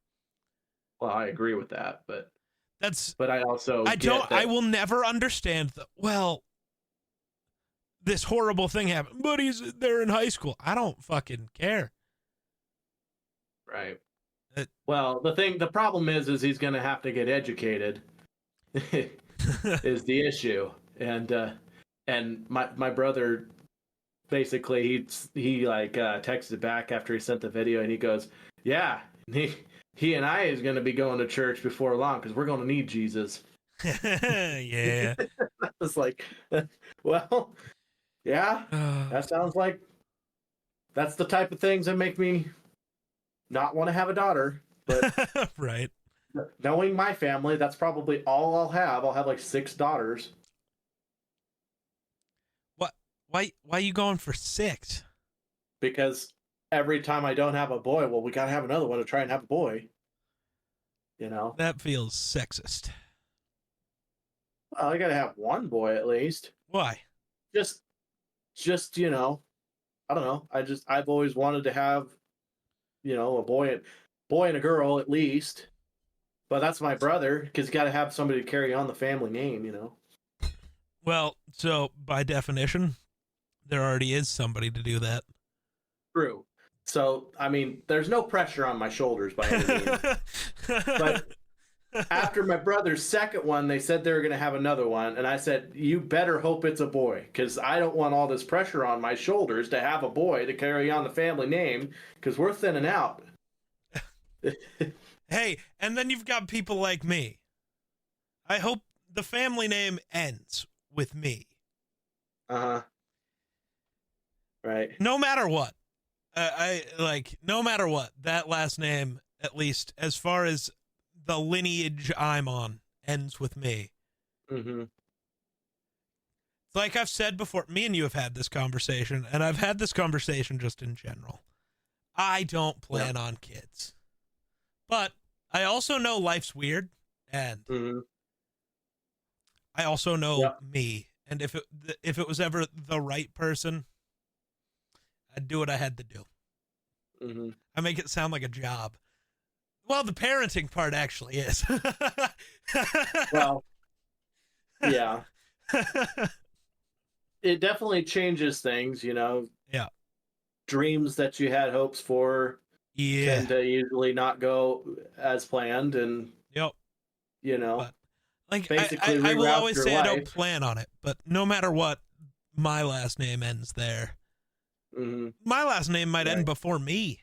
B: Well, I agree with that, but
A: That's
B: I also
A: I
B: get
A: don't
B: that.
A: I will never understand this horrible thing happened, but they're in high school. I don't fucking care.
B: Right. Well, the problem is he's going to have to get educated. Is the issue, and my brother basically he like texted back after he sent the video, and he goes, yeah, he and I is going to be going to church before long because we're going to need Jesus.
A: Yeah.
B: I was like, well, yeah, that sounds like that's the type of things that make me not want to have a daughter. But
A: right.
B: knowing my family, that's probably all I'll have. I'll have like 6 daughters.
A: What? Why are you going for 6?
B: Because every time I don't have a boy, well, we gotta have another one to try and have a boy. You know?
A: That feels sexist.
B: Well, I gotta have one boy at least.
A: Why?
B: Just, you know, I don't know. I've always wanted to have, you know, a boy and a girl at least. But that's my brother, because you gotta have somebody to carry on the family name, you know.
A: Well, so by definition, there already is somebody to do that.
B: True. So, I mean, there's no pressure on my shoulders by any means. But after my brother's second one, they said they were going to have another one. And I said, you better hope it's a boy, because I don't want all this pressure on my shoulders to have a boy to carry on the family name, because we're thinning out.
A: Hey, and then you've got people like me. I hope the family name ends with me.
B: Uh-huh. Right.
A: No matter what. No matter what, that last name, at least as far as the lineage I'm on, ends with me.
B: Mm-hmm.
A: Like I've said before, me and you have had this conversation, and I've had this conversation just in general. I don't plan on kids. But I also know life's weird, and I also know me. And if it was ever the right person, I'd do what I had to do.
B: Mm-hmm.
A: I make it sound like a job. Well, the parenting part actually is.
B: Well, yeah. It definitely changes things, you know.
A: Yeah.
B: Dreams that you had hopes for tend to usually not go as planned, and you know,
A: but, like
B: basically
A: I will always say
B: life.
A: I don't plan on it, but no matter what, my last name ends there.
B: Mm-hmm.
A: My last name might end before me.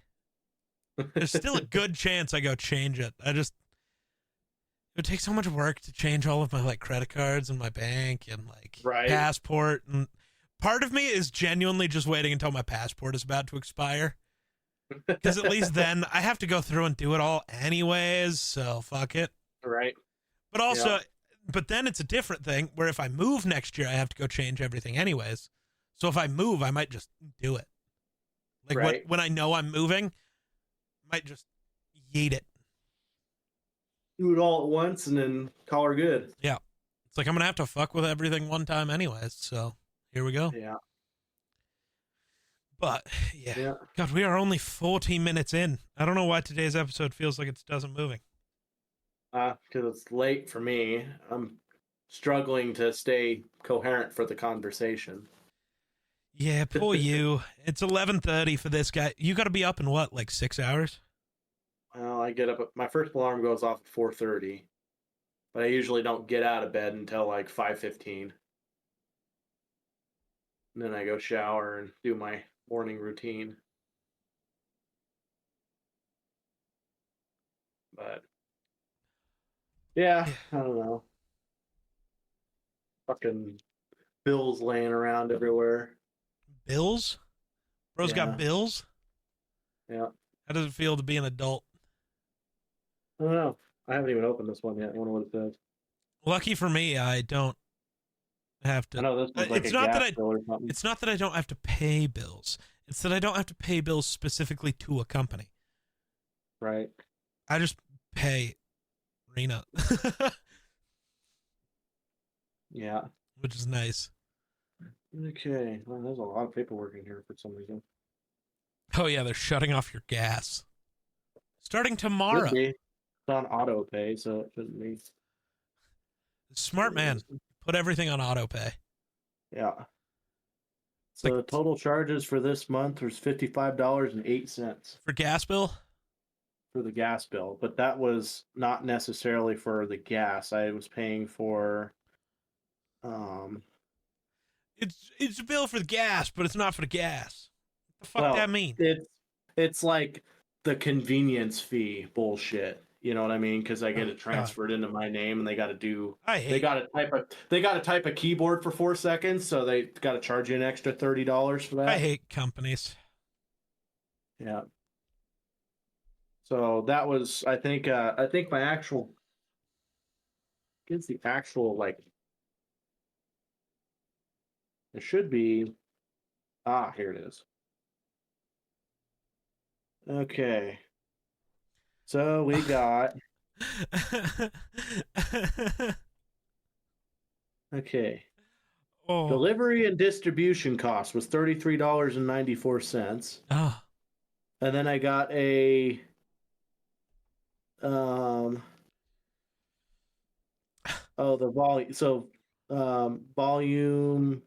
A: There's still a good chance I go change it. It would take so much work to change all of my like credit cards and my bank and like passport, and part of me is genuinely just waiting until my passport is about to expire. Because at least then I have to go through and do it all anyways, so fuck it.
B: Right.
A: But also, but then it's a different thing where if I move next year, I have to go change everything anyways. So if I move, I might just do it. Like when I know I'm moving, I might just yeet it.
B: Do it all at once and then call her good.
A: Yeah. It's like I'm going to have to fuck with everything one time anyways, so here we go.
B: Yeah.
A: But, yeah. God, we are only 14 minutes in. I don't know why today's episode feels like it doesn't moving.
B: Because it's late for me. I'm struggling to stay coherent for the conversation.
A: Yeah, poor you. It's 11:30 for this guy. You got to be up in what, like 6 hours?
B: Well, I get up. My first alarm goes off at 4:30, but I usually don't get out of bed until like 5:15. And then I go shower and do my morning routine. But yeah,
A: Yeah.
B: I don't know. Fucking bills laying around everywhere.
A: Bills? Bro's got
B: Yeah,
A: bills?
B: yeah.
A: How does it feel to be an adult?
B: I don't know. I haven't even opened this one yet. I wonder what it says.
A: Lucky for me, I don't have
B: I
A: to.
B: know this one's like
A: It's
B: a
A: not that
B: gas
A: I.
B: bill or something.
A: It's not that I don't have to pay bills. It's that I don't have to pay bills specifically to a company.
B: Right.
A: I just pay Rena,
B: Yeah.
A: which is nice.
B: Okay. Well, there's a lot of paperwork in here for some reason.
A: Oh yeah, they're shutting off your gas starting
B: Should
A: tomorrow.
B: be. It's on auto pay, so it shouldn't be.
A: Smart man, put everything on auto pay.
B: Yeah.
A: It's
B: So
A: like
B: total charges for this month was $55.08
A: for gas bill.
B: for the gas bill, but that was not necessarily for the gas. I was paying for um
A: It's a bill for the gas, but it's not for the gas. What the fuck
B: well,
A: that mean?
B: it's like the convenience fee bullshit. You know what I mean? Because I get
A: Oh,
B: it transferred into my name, and they got to type a keyboard for 4 seconds, so they got to charge you an extra $30 for that.
A: I hate companies.
B: Yeah. So that was, I think my actual, gets the actual, like, it should be, here it is. Okay. So we got, okay.
A: Oh.
B: Delivery and distribution cost was $33.94.
A: Oh.
B: And then I got a, the volume, so, volumetric,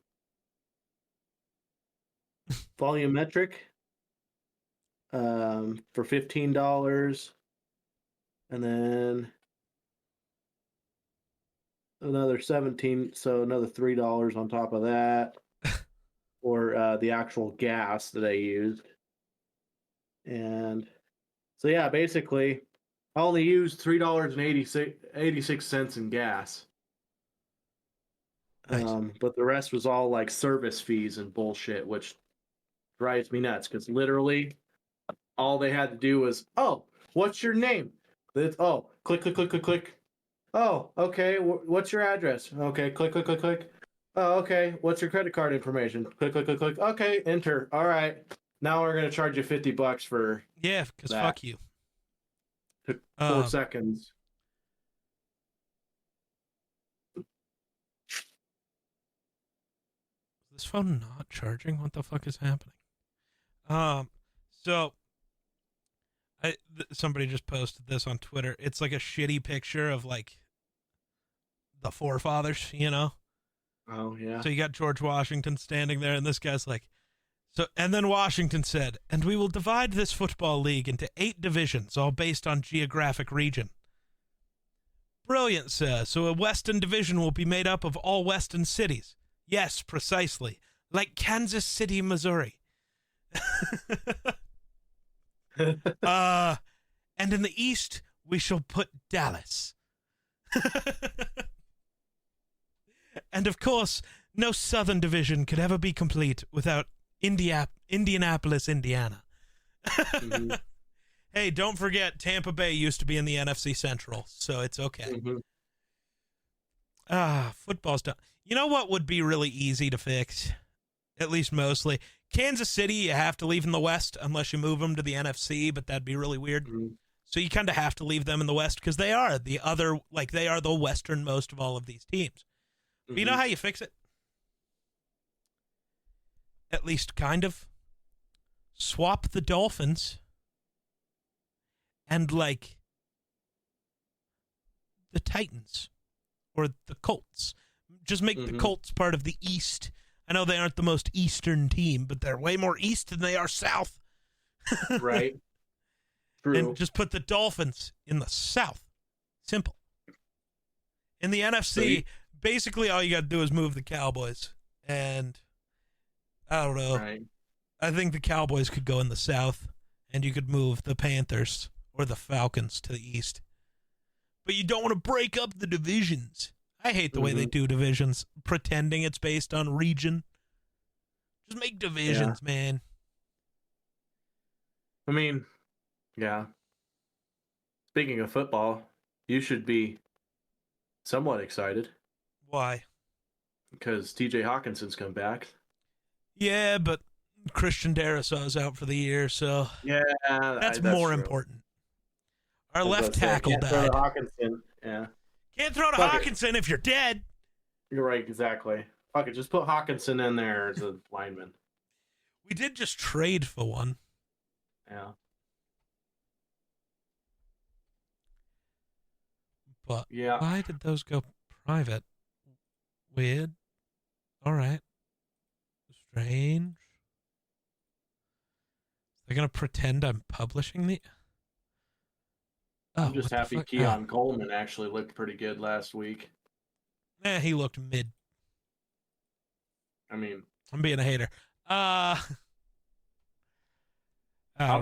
B: for $15, and then another 17, so another $3 on top of that, for the actual gas that I used. And so yeah, basically I only used $3.86 in gas.
A: Nice.
B: But the rest was all like service fees and bullshit, which drives me nuts because literally all they had to do was, oh, what's your name? Click, click, click, click, click. Oh, okay. What's your address? Okay, click, click, click, click. Oh, okay. What's your credit card information? Click, click, click, click. Okay, enter. All right. Now we're gonna charge you $50 for
A: Yeah, because
B: that.
A: fuck you.
B: Took 4 seconds.
A: Is this phone not charging? What the fuck is happening? So somebody just posted this on Twitter. It's like a shitty picture of like the forefathers, you know?
B: Oh yeah.
A: So you got George Washington standing there, and this guy's like, and then Washington said, and we will divide this football league into 8 divisions, all based on geographic region. Brilliant, sir. So a Western division will be made up of all Western cities. Yes, precisely. Like Kansas City, Missouri. And in the East, we shall put Dallas. And of course, no Southern division could ever be complete without Indianapolis, Indiana.
B: Mm-hmm.
A: Hey, don't forget, Tampa Bay used to be in the NFC Central, so it's okay.
B: Mm-hmm.
A: Football's done. You know what would be really easy to fix? At least mostly. Kansas City, you have to leave in the West unless you move them to the NFC, but that'd be really weird.
B: Mm-hmm.
A: So you kind of have to leave them in the West because they are the westernmost of all of these teams. But you know how you fix it? At least kind of. Swap the Dolphins and like the Titans or the Colts. Just make the Colts part of the East. I know they aren't the most Eastern team, but they're way more East than they are South.
B: Right. True.
A: And just put the Dolphins in the South. Simple. In the NFC, basically all you got to do is move the Cowboys. And I don't know.
B: Right.
A: I think the Cowboys could go in the South, and you could move the Panthers or the Falcons to the East. But you don't want to break up the divisions. I hate the way they do divisions, pretending it's based on region. Just make divisions, man.
B: I mean, yeah. Speaking of football, you should be somewhat excited
A: Why?
B: because TJ Hawkinson's come back.
A: Yeah, but Christian Darrisaw's out for the year, so
B: Yeah,
A: that's more
B: true.
A: important. Our left tackle
B: can't
A: died.
B: Throw to Hawkinson. Yeah.
A: Can't throw to Hawkinson if you're dead.
B: You're right, exactly. Fuck it, just put Hawkinson in there as a lineman.
A: We did just trade for one.
B: Yeah.
A: But
B: yeah.
A: Why did those go private? Weird. All right. Strange. They're going to pretend I'm publishing the...
B: I'm just happy Keon Coleman actually looked pretty good last week.
A: He looked mid.
B: I mean...
A: I'm being a hater. I'll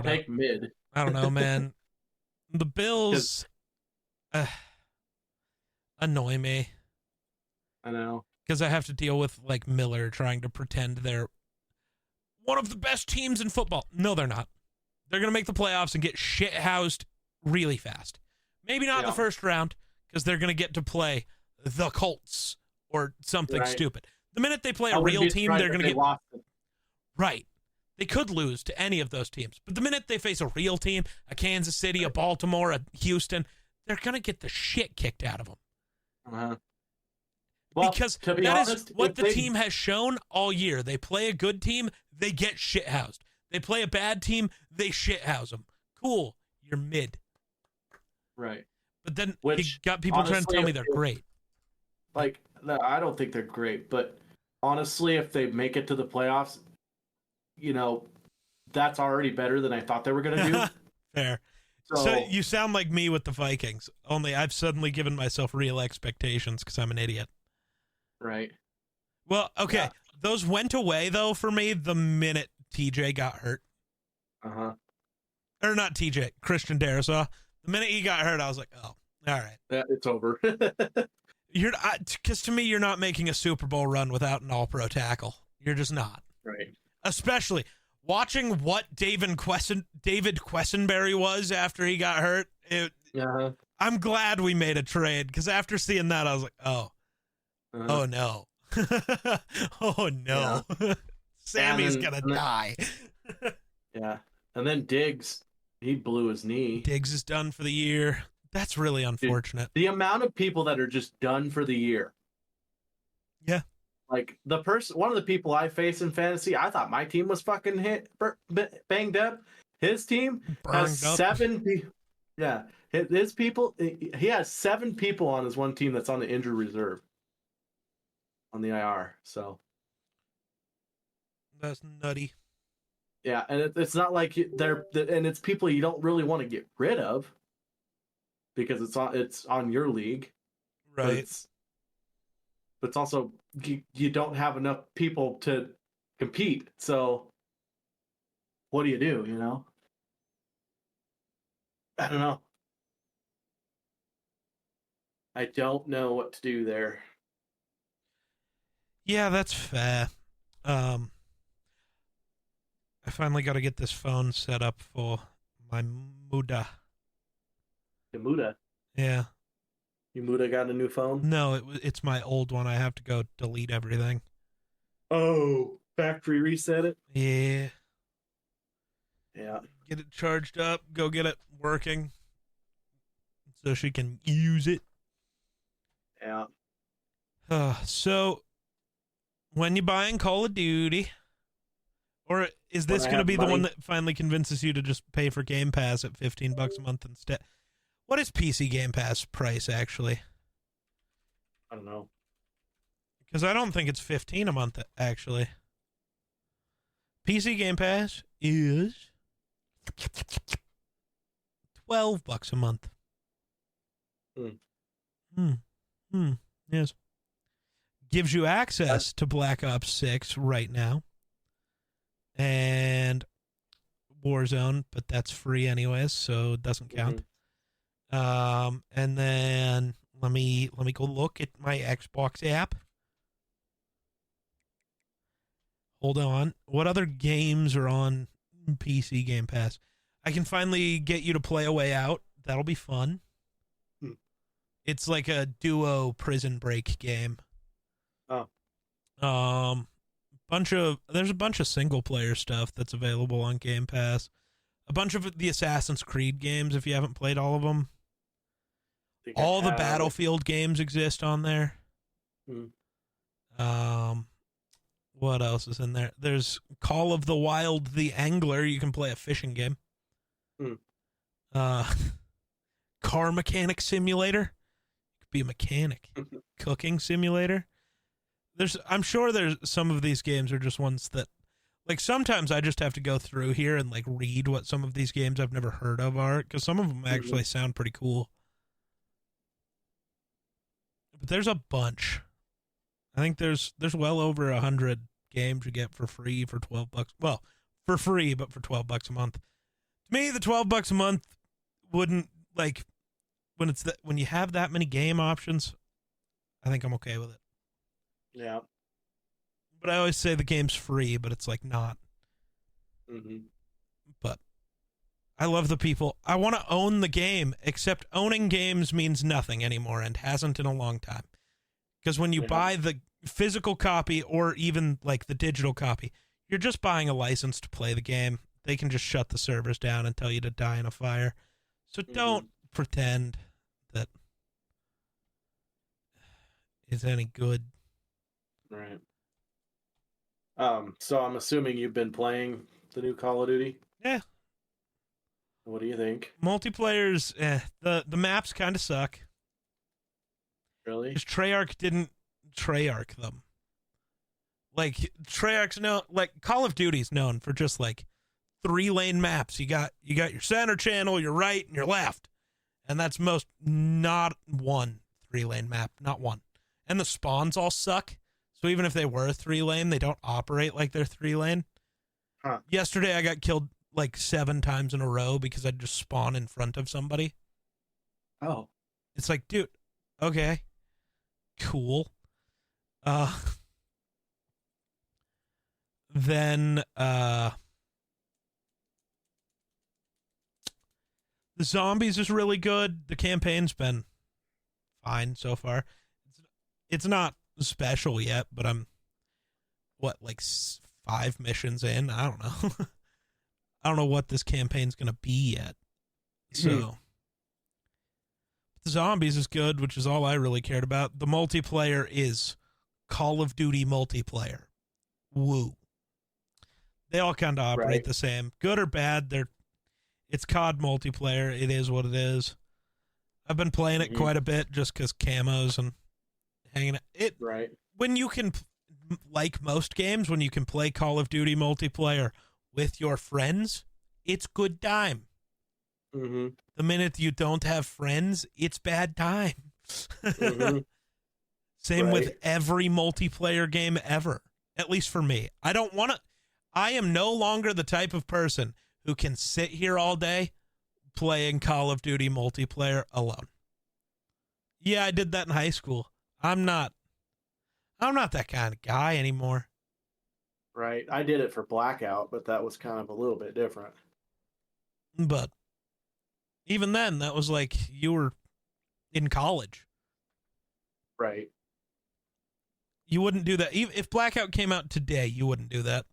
B: take mid.
A: I don't know, man. The Bills annoy me.
B: I know.
A: Because I have to deal with, like, Miller trying to pretend they're one of the best teams in football. No, they're not. They're going to make the playoffs and get shit-housed really fast. Maybe not in the first round, because they're going to get to play the Colts or something stupid. The minute they play a real team, they're going to get... Right. They could lose to any of those teams. But the minute they face a real team, a Kansas City, a Baltimore, a Houston, they're going to get the shit kicked out of them.
B: Uh-huh. Well,
A: because that is what the team has shown all year. They play a good team, they get shithoused. They play a bad team, they shithouse them. Cool. You're mid.
B: Right.
A: But then you got people trying to tell me they're great.
B: Like, no, I don't think they're great. But honestly, if they make it to the playoffs, you know, that's already better than I thought they were going to do.
A: Fair. So you sound like me with the Vikings, only I've suddenly given myself real expectations because I'm an idiot.
B: Right.
A: Well, okay. Yeah. Those went away, though, for me the minute TJ got hurt.
B: Uh-huh.
A: Or not TJ, Christian Darrisaw. The minute he got hurt, I was like, oh, all right.
B: Yeah, it's over.
A: Because to me, you're not making a Super Bowl run without an all-pro tackle. You're just not.
B: Right.
A: Especially watching what David Quessenberry was after he got hurt. I'm glad we made a trade, because after seeing that, I was like, oh. Oh, no. Oh, no. Yeah. Sammy's going to die.
B: Yeah. And then Diggs, he blew his knee.
A: Diggs is done for the year. That's really unfortunate.
B: Dude, the amount of people that are just done for the year.
A: Yeah.
B: Like, one of the people I face in fantasy, I thought my team was fucking banged up. His team has 7 people. Yeah. His people, he has 7 people on his one team that's on the injured reserve. On the IR, so
A: that's nutty.
B: Yeah, and it's not like and it's people you don't really want to get rid of because it's on your league,
A: right?
B: But it's also you don't have enough people to compete. So what do? You know, I don't know. I don't know what to do there.
A: Yeah, that's fair. I finally got to get this phone set up for my Muda.
B: The Muda?
A: Yeah.
B: Your Muda got a new phone?
A: No, it's my old one. I have to go delete everything.
B: Oh, factory reset it?
A: Yeah.
B: Yeah.
A: Get it charged up, go get it working so she can use it.
B: Yeah.
A: So... when you buying Call of Duty, or is this going to be the one that finally convinces you to just pay for Game Pass at $15 a month instead? What is PC Game Pass price actually?
B: I don't know.
A: Because I don't think it's $15 a month actually. PC Game Pass is $12 a month.
B: Hmm.
A: Yes. Gives you access to Black Ops 6 right now. And Warzone, but that's free anyways, so it doesn't count. And then let me go look at my Xbox app. Hold on. What other games are on PC Game Pass? I can finally get you to play A Way Out. That'll be fun. It's like a duo prison break game.
B: Oh.
A: There's a bunch of single player stuff that's available on Game Pass. A bunch of the Assassin's Creed games if you haven't played all of them. All the Battlefield games exist on there. What else is in there? There's Call of the Wild the Angler. You can play a fishing game. Car mechanic simulator. You could be a mechanic. Cooking simulator. I'm sure there's some of these games are just ones that, like, sometimes I just have to go through here and like read what some of these games I've never heard of are, because some of them actually sound pretty cool. But there's a bunch. I think there's well over 100 games you get for free for $12. Well, for free, but for $12 a month. To me, the $12 a month wouldn't, like, when you have that many game options, I think I'm okay with it.
B: Yeah.
A: But I always say the game's free, but it's like not. But I love the people. I want to own the game, except owning games means nothing anymore and hasn't in a long time. Because when you buy the physical copy or even like the digital copy, you're just buying a license to play the game. They can just shut the servers down and tell you to die in a fire. So don't pretend that it's any good.
B: Right. So I'm assuming you've been playing the new Call of Duty?
A: Yeah.
B: What do you think?
A: Multiplayer's, the maps kind of suck.
B: Really?
A: Because Treyarch didn't Treyarch them. Like, Treyarch's like, Call of Duty's known for just, like, 3-lane maps. You got your center channel, your right, and your left. And that's not one 3-lane map. Not one. And the spawns all suck. So even if they were 3-lane, they don't operate like they're 3-lane. Yesterday, I got killed like 7 times in a row because I'd just spawn in front of somebody.
B: Oh.
A: It's like, dude, okay, cool. Then the zombies is really good. The campaign's been fine so far. It's not special yet, but I'm like 5 missions in. I don't know. I don't know what this campaign's gonna be yet. So the zombies is good, which is all I really cared about. The multiplayer is Call of Duty multiplayer. Woo. They all kind of operate the same. Good or bad, it's COD multiplayer. It is what it is. I've been playing it quite a bit just because camos and hanging out. When you can, like most games, when you can play Call of Duty multiplayer with your friends, it's good time. The minute you don't have friends, it's bad time. Same with every multiplayer game ever, at least for me. I am no longer the type of person who can sit here all day playing Call of Duty multiplayer alone. Yeah, I did that in high school. I'm not that kind of guy anymore.
B: Right. I did it for Blackout, but that was kind of a little bit different.
A: But even then, that was like you were in college.
B: Right.
A: You wouldn't do that. If Blackout came out today, you wouldn't do that.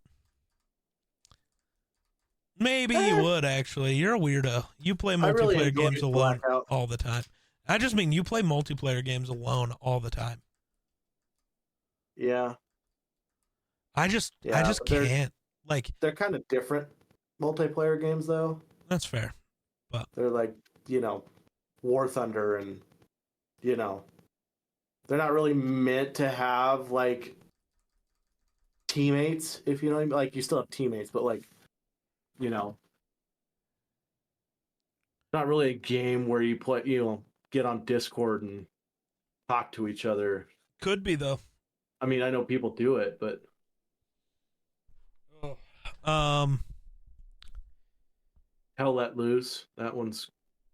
A: Maybe you would, actually. You're a weirdo. You play multiplayer games alone all the time. I just mean you play multiplayer games alone all the time.
B: Yeah.
A: I just can't. Like,
B: they're kind of different multiplayer games, though.
A: That's fair. But
B: they're like, War Thunder, and they're not really meant to have like teammates, if you know what I mean. Like, you still have teammates, but like, not really a game where you play, get on Discord and talk to each other.
A: Could be though.
B: I mean, I know people do it, but
A: Um,
B: Hell Let Loose, that one's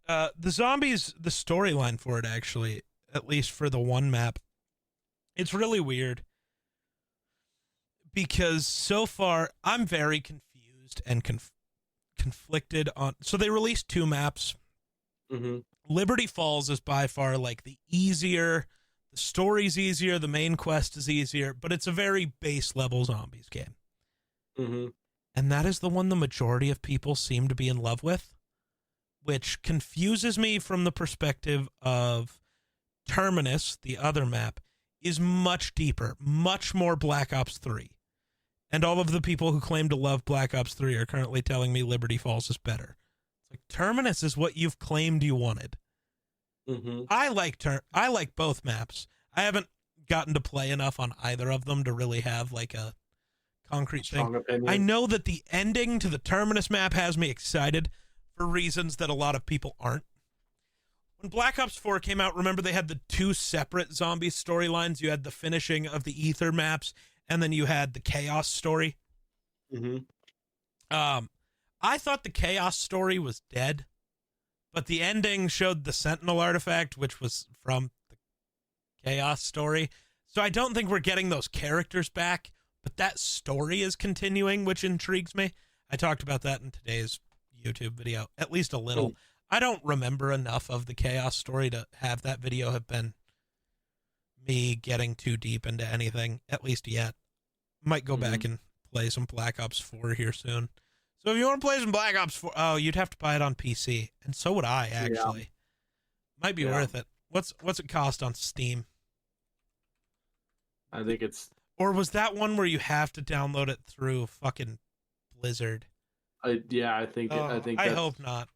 A: the zombies, the storyline for it actually, at least for the one map, it's really weird because so far I'm very confused and conflicted on. So they released 2 maps.
B: mm-hmm.
A: Liberty Falls is by far like the easier. The story's easier. The main quest is easier, but it's a very base level zombies game.
B: Mm-hmm.
A: And that is the one the majority of people seem to be in love with, which confuses me from the perspective of Terminus, the other map, is much deeper, much more Black Ops 3. And all of the people who claim to love Black Ops 3 are currently telling me Liberty Falls is better. It's like, Terminus is what you've claimed you wanted.
B: Mm-hmm.
A: I like both maps. I haven't gotten to play enough on either of them to really have like a concrete
B: Strong
A: thing.
B: opinion.
A: I know that the ending to the Terminus map has me excited for reasons that a lot of people aren't. When Black Ops 4 came out, remember they had the 2 separate zombie storylines? You had the finishing of the Ether maps, and then you had the Chaos story.
B: Mm-hmm.
A: I thought the Chaos story was dead, but the ending showed the Sentinel artifact, which was from the Chaos story. So I don't think we're getting those characters back, but that story is continuing, which intrigues me. I talked about that in today's YouTube video, at least a little.
B: Mm.
A: I don't remember enough of the Chaos story to have that video have been me getting too deep into anything, at least yet. Might go back and play some Black Ops 4 here soon. So if you want to play some Black Ops 4, you'd have to buy it on PC, and so would I, actually.
B: Yeah.
A: Might be worth it. What's it cost on Steam?
B: I think it's...
A: Or was that one where you have to download it through fucking Blizzard?
B: I think
A: I hope not.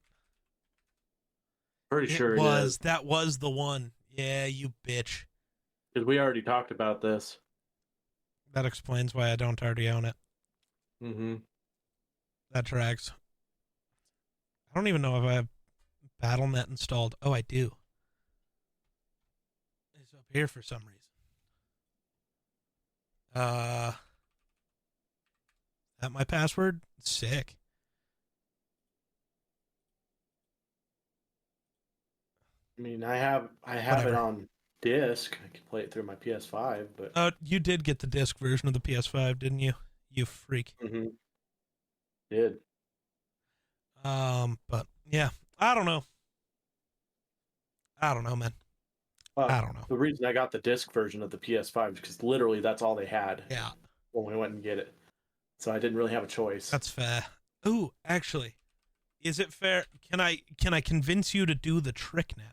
B: Pretty sure it is.
A: That was the one. Yeah, you bitch.
B: Because we already talked about this.
A: That explains why I don't already own it.
B: Mm-hmm.
A: That tracks. I don't even know if I have BattleNet installed. Oh, I do. It's up here for some reason. That my password? Sick.
B: I mean, I have
A: Whatever.
B: it on disc. I can play it through my PS5, but
A: You did get the disc version of the PS5, didn't you? You freak.
B: mm-hmm. Did.
A: But yeah, I don't know, man. I don't know.
B: The reason I got the disc version of the PS5 is because literally that's all they had.
A: Yeah,
B: when we went and get it, so I didn't really have a choice.
A: that's fair. Ooh, actually, is it fair? Can I convince you to do the trick now?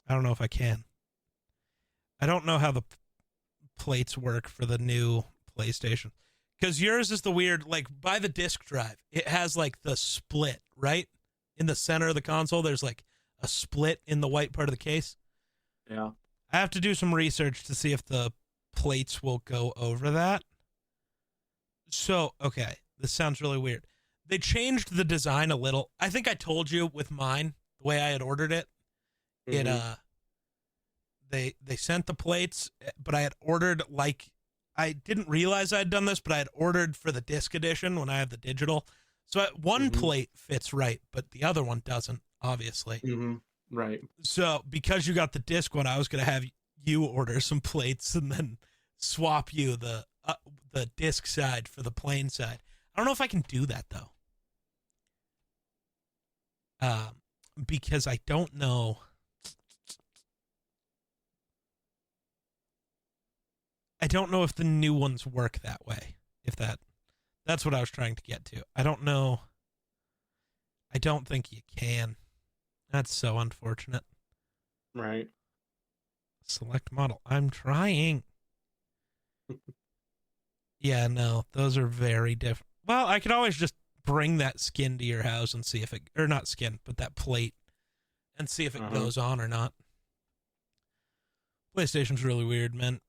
A: I don't know if I can. I don't know how the plates work for the new PlayStation. Because yours is the weird, like, by the disc drive, it has, like, the split, right? In the center of the console, there's, like, a split in the white part of the case.
B: Yeah.
A: I have to do some research to see if the plates will go over that. So, okay, this sounds really weird. They changed the design a little. I think I told you with mine, the way I had ordered it.
B: Mm-hmm.
A: They sent the plates, but I had ordered, like, I didn't realize I'd done this, but I had ordered for the disc edition when I have the digital. So one plate fits right, but the other one doesn't, obviously.
B: Mm-hmm. Right.
A: So because you got the disc one, I was going to have you order some plates and then swap you the disc side for the plain side. I don't know if I can do that, though. Because I don't know. I don't know if the new ones work that way. If that's what I was trying to get to. I don't know. I don't think you can. That's so unfortunate.
B: Right.
A: Select model. I'm trying. Yeah, no, those are very different. Well, I could always just bring that skin to your house and see if it, or not skin, but that plate, and see if it goes on or not. PlayStation's really weird, man.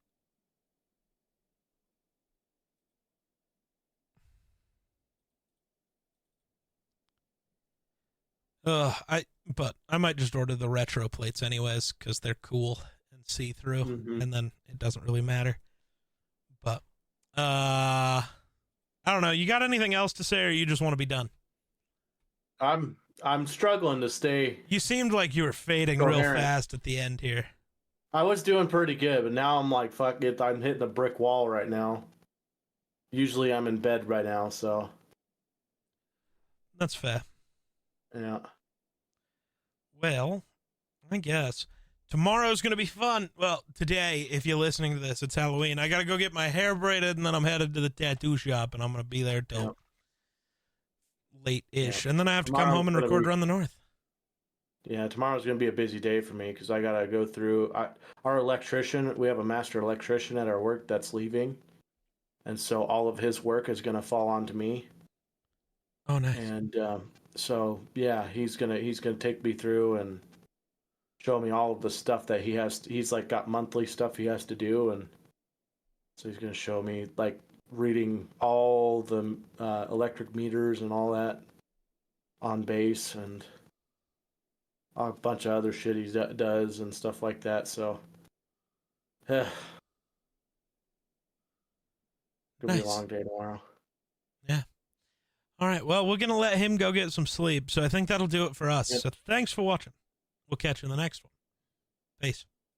A: But I might just order the retro plates anyways because they're cool and see through,
B: Mm-hmm.
A: and then it doesn't really matter. But I don't know. You got anything else to say, or you just want to be done?
B: I'm struggling to stay
A: You seemed like you were fading real
B: coherent.
A: fast at the end here.
B: I was doing pretty good, but now I'm like, fuck it, I'm hitting a brick wall right now. Usually I'm in bed right now, so
A: That's fair.
B: yeah.
A: Well, I guess tomorrow's gonna be fun. Well, today, if you're listening to this, it's Halloween. I gotta go get my hair braided, and then I'm headed to the tattoo shop, and I'm gonna be there till
B: Yep.
A: late-ish,
B: Yep.
A: and then I have to come
B: Tomorrow's
A: home and
B: gonna
A: record
B: be
A: Run the North.
B: Yeah, tomorrow's gonna be a busy day for me because I gotta go through our electrician. We have a master electrician at our work that's leaving, and so all of his work is gonna fall onto me.
A: Oh, nice.
B: And so yeah, he's gonna take me through and show me all of the stuff that he has. He's like got monthly stuff he has to do, and so he's gonna show me like reading all the electric meters and all that on base and a bunch of other shit he does and stuff like that. So, it'll be a
A: Nice.
B: long day tomorrow.
A: Yeah. All right. Well, we're gonna let him go get some sleep, so I think that'll do it for us.
B: Yep.
A: So thanks for watching. We'll catch you in the next one. Peace.